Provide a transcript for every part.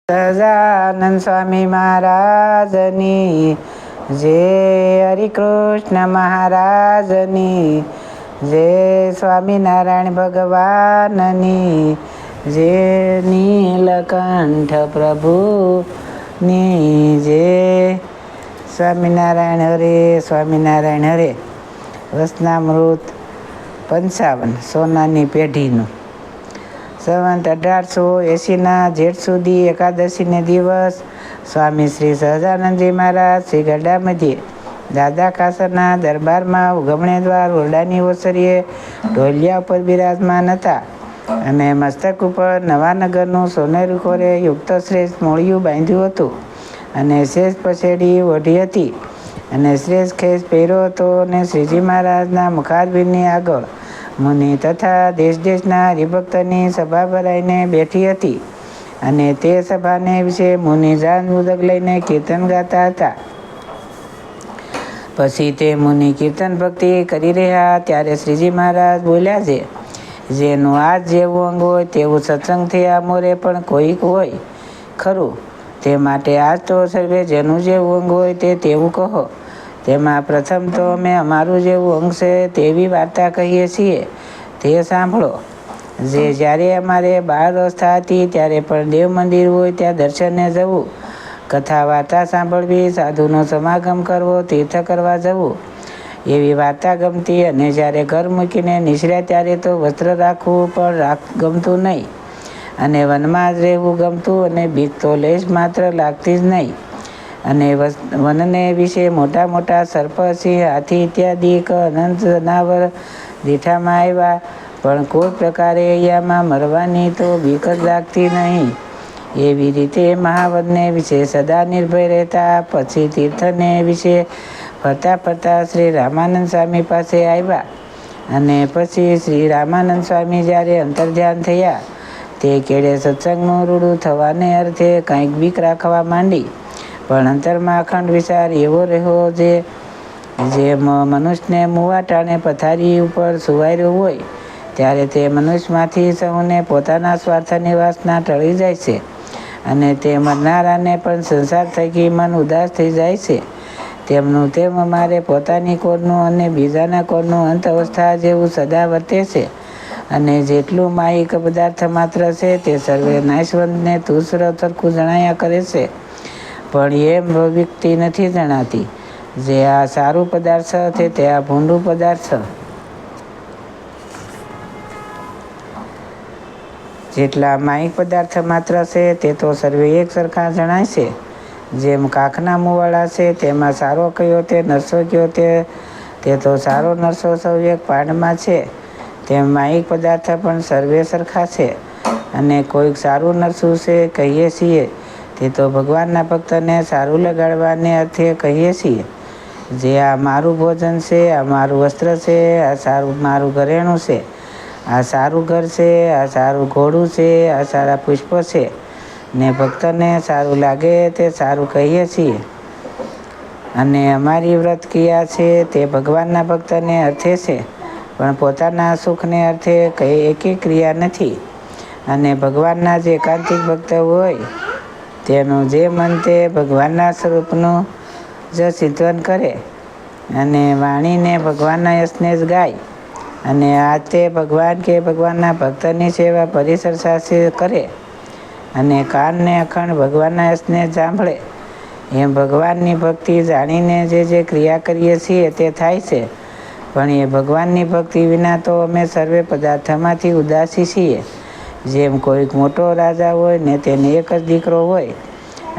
સહજાનંદ સ્વામી મહારાજની જય, હરિકૃષ્ણ મહારાજની જય, સ્વામિનારાયણ ભગવાનની જય, નીલકંઠ પ્રભુની જય. સ્વામિનારાયણ હરે, સ્વામિનારાયણ હરે. વચનામૃત 55 સોનાની પેઢીનું. સંવંત 1880ના જેઠ સુધી એકાદશીને દિવસ સ્વામી શ્રી સહજાનંદજી મહારાજ શ્રી ગઢડા મધ્યે દાદા કાસરના દરબારમાં ઉગમણે દ્વાર ઓરડાની ઓસરીએ ઢોલિયા ઉપર બિરાજમાન હતા અને મસ્તક ઉપર નવાનગરનું સોનેરું કોરે યુક્ત શ્રેષ્ઠ મોળિયું બાંધ્યું હતું અને શ્રેષ્ઠ પછેડી ઓઢી હતી અને શ્રેષ્ઠ ખેસ પહેર્યો હતો અને શ્રીજી મહારાજના મુખારબિંદની આગળ મુનિ તથા દેશ દેશના હરિભક્તની સભા ભરાઈને બેઠી હતી અને તે સભાને વિશે મુનિ જાન મુદક લઈને કીર્તન ગાતા હતા. પછી તે મુનિ કીર્તન ભક્તિ કરી રહ્યા ત્યારે શ્રીજી મહારાજ બોલ્યા છે, જેનું આજ જેવું અંગ હોય તેવું સત્સંગથી આમોરે પણ કોઈક હોય ખરું. તે માટે આજ તો સર્વે જેનું જેવું અંગ હોય તે તેવું કહો. તેમાં પ્રથમ તો અમે અમારું જેવું અંગ છે તેવી વાર્તા કહીએ છીએ તે સાંભળો. જે જ્યારે અમારે બાળ અવસ્થા હતી ત્યારે પણ દેવ મંદિર હોય ત્યાં દર્શને જવું, કથા વાર્તા સાંભળવી, સાધુનો સમાગમ કરવો, તીર્થ કરવા જવું એવી વાર્તા ગમતી. અને જ્યારે ઘર મૂકીને નિસર્યા ત્યારે તો વસ્ત્ર રાખવું પણ ગમતું નહીં અને વનમાં જ રહેવું ગમતું અને બીક તો લેશ માત્ર લાગતી જ નહીં. અને વનને વિશે મોટા મોટા સર્પ, સિંહ, હાથી ઇત્યાદિ અનંત જનાવર દીઠામાં આવ્યા પણ કોઈ પ્રકારે અહીંયામાં મરવાની તો બીક જ લાગતી નહીં. એવી રીતે મહાવનને વિશે સદા નિર્ભય રહેતા. પછી તીર્થને વિશે ફરતા ફરતા શ્રી રામાનંદ સ્વામી પાસે આવ્યા અને પછી શ્રી રામાનંદ સ્વામી જ્યારે અંતર્ધ્યાન થયા તે કેળે સત્સંગનું રૂડું થવાને અર્થે કંઈક બીક રાખવા માંડી. પણ અંતરમાં અખંડ વિચાર એવો રહ્યો જે મનુષ્યને મુવાટાણે પથારી ઉપર સુવાયેલો હોય ત્યારે તે મનુષ્યમાંથી સૌને પોતાના સ્વાર્થની વાસના ટળી જાય છે અને તે મરનારાને પણ સંસાર થકી મન ઉદાસ થઈ જાય છે. તેમનું તેમ અમારે પોતાની કોરનું અને બીજાના કોરનું અંત અવસ્થા જેવું સદા વર્તે છે અને જેટલું માહિક પદાર્થ માત્ર છે તે સર્વે નાશવંતને તુચ્છ સરખું જણાયા કરે છે પણ એમ વ્યક્તિ નથી જણાતી. જે આ સારું પદાર્થ છે તે આ ભૂંડું પદાર્થ. જેટલા માહિક પદાર્થ માત્ર છે તે તો સર્વે એક સરખા જણાય છે. જેમ કાખના મુવાડા છે તેમાં સારો કયો તે નરસો કયો તે તો સારો નરસો સૌ એક પાડમાં છે, તેમ માહિક પદાર્થ પણ સર્વે સરખા છે અને કોઈક સારું નરસું છે કહીએ છીએ તે તો ભગવાનના ભક્તને સારું લગાડવાને અર્થે કહીએ છીએ. જે આ મારું ભોજન છે, આ મારું વસ્ત્ર છે, આ સારું મારું ઘરેણું છે, આ સારું ઘર છે, આ સારું ઘોડું છે, આ સારા પુષ્પ છે ને ભક્તને સારું લાગે તે સારું કહીએ છીએ. અને અમારી વ્રત ક્રિયા છે તે ભગવાનના ભક્તને અર્થે છે પણ પોતાના સુખને અર્થે એકે ક્રિયા નથી. અને ભગવાનના જે એકાંતિક ભક્ત હોય તેનું જે મન તે ભગવાનના સ્વરૂપનું જ ચિંતન કરે અને વાણીને ભગવાનના યશને જ ગાય અને આ તે ભગવાન કે ભગવાનના ભક્તની સેવા પરિસર સાથે કરે અને કાનને અખંડ ભગવાનના યશને સાંભળે. એમ ભગવાનની ભક્તિ જાણીને જે ક્રિયા કરીએ છીએ તે થાય છે પણ એ ભગવાનની ભક્તિ વિના તો અમે સર્વે પદાર્થમાંથી ઉદાસી છીએ. જેમ કોઈક મોટો રાજા હોય ને તેને એક જ દીકરો હોય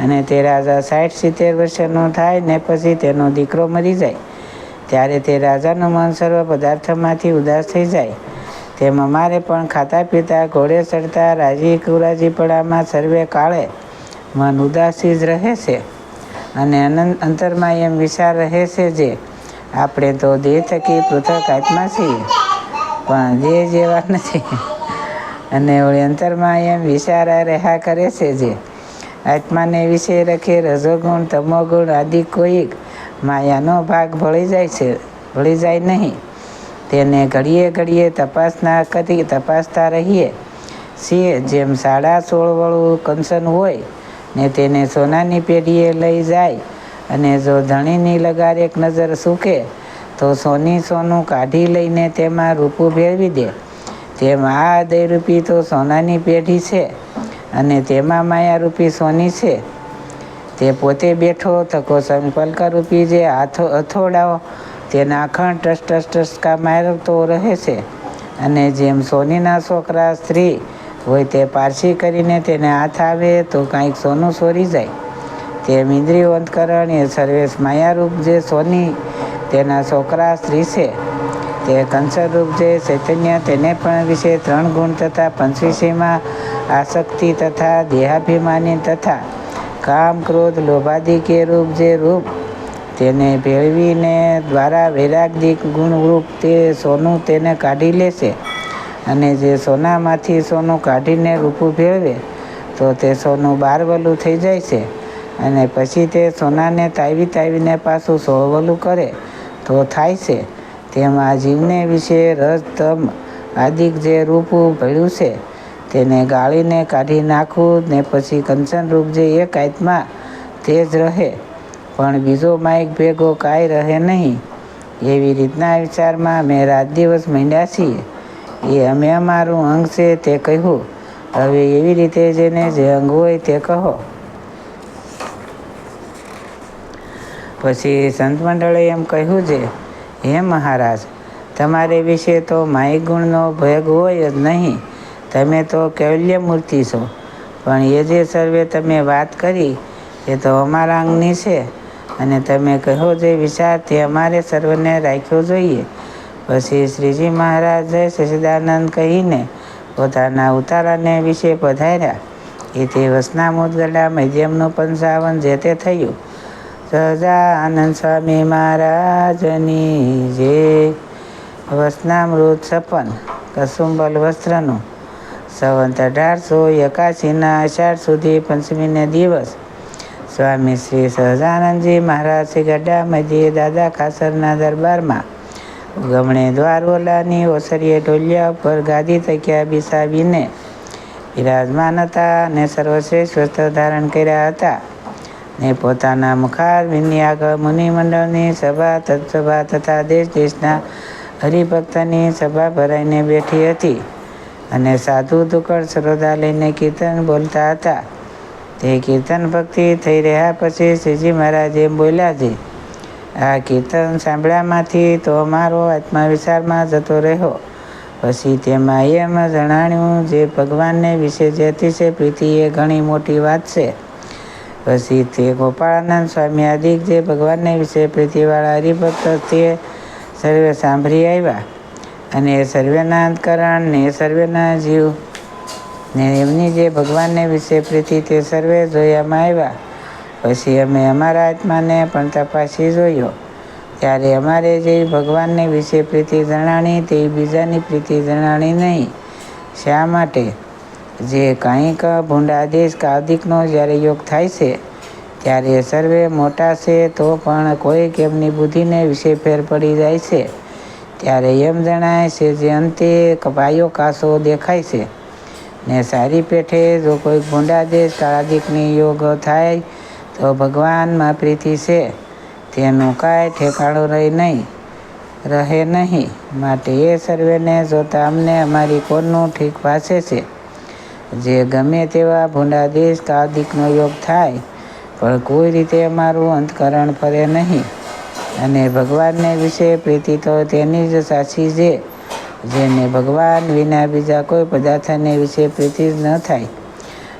અને તે રાજા 60-70 વર્ષનો થાય ને પછી તેનો દીકરો મરી જાય ત્યારે તે રાજાનું મન સર્વ પદાર્થમાંથી ઉદાસ થઈ જાય. તેમ અમારે પણ ખાતા પીતા ઘોડે ચડતા રાજી કુરાજીપણામાં સર્વે કાળે મન ઉદાસી જ રહે છે અને અંતરમાં એમ વિચાર રહે છે જે આપણે તો દેહ થકી પૃથક આત્મા છીએ પણ દેહ જેવા નથી. અને વળી અંતરમાં એમ વિચાર રહ્યા કરે છે જે આત્માને વિશે રખે રજોગુણ તમોગુણ આદિ કોઈક માયાનો ભાગ ભળી જાય નહીં. તેને ઘડીએ ઘડીએ તપાસતા રહીએ છીએ. જેમ 16.5 કંચન હોય ને તેને સોનાની પેઢીએ લઈ જાય. અને જો ધણીની લગાર એક નજર સૂકે તો સોનું કાઢી લઈને તેમાં રૂપું ભેળવી દે. તેમ આ હૃદયરૂપી તો સોનાની પેઢી છે અને તેમાં માયારૂપી સોની છે. તે પોતે બેઠો થકો સંકલ્પરૂપી જે હથોડાઓ તેના અખંડ ટસકા મારતો રહે છે. અને જેમ સોનીના છોકરા સ્ત્રી હોય તે પારસી કરીને તેને હાથ આવે તો કાંઈક સોનું સોરી જાય. તેમ ઇન્દ્રિયો અંતકરણ એ સર્વેશ માયારૂપ જે સોની તેના છોકરા સ્ત્રી છે. તે કંસરૂપ જે ચૈતન્ય તેને પણ વિશે 3 ગુણ તથા પંચવિષયમાં આસક્તિ તથા દેહાભિમાની તથા કામ ક્રોધ લોભાદિ કે રૂપ જે રૂપ તેને ભેળવીને દ્વારા વૈરાગદિક ગુણરૂપ તે સોનું તેને કાઢી લેશે. અને જે સોનામાંથી સોનું કાઢીને રૂપું ભેળવે તો તે સોનું બારવલું થઈ જાય છે. અને પછી તે સોનાને તાવીને પાછું સોળવલું કરે તો થાય છે. તેમાં જીવને વિશે રજ તમ આદિક જે રૂપ ભળ્યું છે તેને ગાળીને કાઢી નાખવું ને પછી કંચનરૂપ જે એક આત્મા તે જ રહે, પણ બીજો માઇક ભેગો કાંઈ રહે નહીં. એવી રીતના વિચારમાં અમે રાત દિવસ માંડ્યા છીએ. એ અમે અમારું અંગ છે તે કહ્યું. હવે એવી રીતે જેને જે અંગ હોય તે કહો. પછી સંત મંડળે એમ કહ્યું છે, હે મહારાજ, તમારે વિશે તો માઇક ગુણનો ભેગ હોય જ નહીં. તમે તો કૈવલ્ય મૂર્તિ છો. પણ એ જે સર્વે તમે વાત કરી એ તો અમારા અંગની છે. અને તમે કહો જે વિચાર તે અમારે સર્વને રાખ્યો જોઈએ. પછી શ્રીજી મહારાજ જય સચ્ચિદાનંદ કહીને પોતાના ઉતારાને વિશે પધાર્યા. એ તે વસનામૃત ગળા મધ્યમનું 55 જે તે થયું. સહજાનંદ સ્વામી મહારાજની જે વસનામૃત 56 કસુંબલ વસ્ત્રનું સંવત 1881 અષાઢ સુધી પંચમીને દિવસ સ્વામી શ્રી સહજાનંદજી મહારાજ શ્રી ગઢા મધ્યે દાદા ખાસરના દરબારમાં ઉગમણે દ્વારવોલાની ઓસરીએ ઢોલિયા ઉપર ગાદી તક્યા બિસાવીને બિરાજમાન હતા. અને સર્વશ્રેષ્ઠ વસ્ત્ર ધારણ કર્યા હતા. ને પોતાના મુખારવિંદની આગળ મુનિમંડળની સભા તત્સભા તથા દેશ દેશના હરિભક્તની સભા ભરાઈને બેઠી હતી. અને સાધુ દુકળ સરોદા લઈને કીર્તન બોલતા હતા. તે કીર્તન ભક્તિ થઈ રહ્યા પછી શ્રીજી મહારાજ એમ બોલ્યા છે, આ કીર્તન સાંભળ્યામાંથી તો અમારો આત્મવિચારમાં જતો રહ્યો. પછી તેમાં એમ જણાવ્યું જે ભગવાનને વિશે જે અતિશય પ્રીતિ એ ઘણી મોટી વાત છે. પછી તે ગોપાળાનંદ સ્વામી આદિક જે ભગવાનને વિશે પ્રીતિવાળા હરિભક્ત તે સર્વે સાંભળી આવ્યા. અને સર્વેના અંતકરણ ને સર્વેના જીવ ને એમની જે ભગવાનને વિશે પ્રીતિ તે સર્વે જોયામાં આવ્યા. પછી અમે અમારા આત્માને પણ તપાસી જોયો. ત્યારે અમારે જે ભગવાનને વિશે પ્રીતિ જણાણી તે બીજાની પ્રીતિ જણાણી નહીં. શા માટે? જે કંઈક ભૂંડાદેશ કાદિકનો જ્યારે યોગ થાય છે ત્યારે સર્વે મોટા છે તો પણ કોઈક એમની બુદ્ધિને વિશે ફેર પડી જાય છે. ત્યારે એમ જણાય છે જે અંતે પાયો કાસો દેખાય છે. ને સારી પેઠે જો કોઈ ભૂંડાદેશ કાળાદિકની યોગ થાય તો ભગવાનમાં પ્રીતિ છે તેનું કાંઈ ઠેકાણું રહે નહીં. માટે એ સર્વેને જોતા અમને અમારી કોરનું ઠીક ભાષે છે. જે ગમે તેવા ભૂંડાદેશ કાળાદિકનો યોગ થાય પણ કોઈ રીતે અમારું અંતકરણ ફરે નહીં. અને ભગવાનને વિશે પ્રીતિ તો તેની જ સાચી છે જેને ભગવાન વિના બીજા કોઈ પદાર્થને વિશે પ્રીતિ જ ન થાય.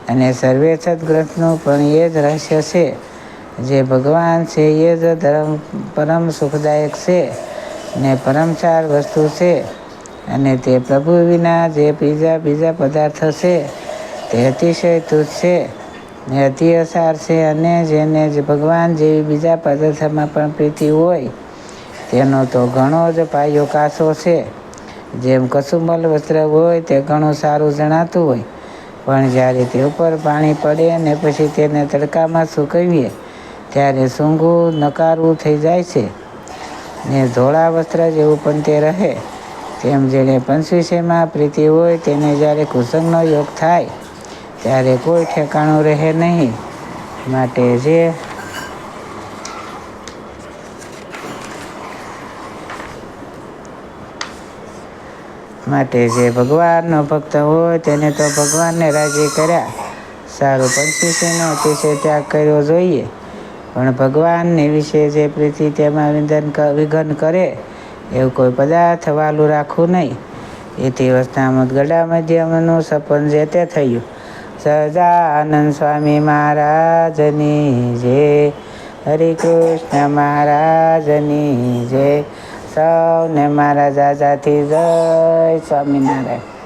અને સર્વે સદગ્રંથનું પણ એ જ રહસ્ય છે. જે ભગવાન છે એ જ પરમ સુખદાયક છે ને પરમસાર વસ્તુ છે. અને તે પ્રભુ વિના જે બીજા પદાર્થ છે તે અતિશય તુચ્છ છે ને અતિ અસાર છે. અને જેને જ ભગવાન જેવી બીજા પદાર્થમાં પણ પ્રીતિ હોય તેનો તો ઘણો જ પાયો કાસો છે. જેમ કસુંબલ વસ્ત્ર હોય તે ઘણું સારું જણાતું હોય, પણ જ્યારે તે ઉપર પાણી પડે ને પછી તેને તડકામાં સૂકવીએ ત્યારે સૂંઘું નકારવું થઈ જાય છે ને ધોળા વસ્ત્ર જેવું પણ તે રહે. તેમ જેને પંચવિષયમાં પ્રીતિ હોય તેને જ્યારે કુસંગનો યોગ થાય ત્યારે કોઈ ઠેકાણું રહે નહીં. માટે જે ભગવાનનો ભક્ત હોય તેને તો ભગવાનને રાજી કર્યા. સારું પંચવીસીનો અતિશય ત્યાગ કર્યો જોઈએ, પણ ભગવાનને વિશે જે પ્રીતિ તેમાં વિઘન કરે એવું કોઈ પદાર્થ વાલું રાખવું નહીં. એથી વચનામૃત ગળા મધ્યમનું સપન જે તે થયું. સહજાનંદ સ્વામી મહારાજની જય. હરિકૃષ્ણ મહારાજની જય. સૌને મારા જાજાથી જય સ્વામિનારાયણ.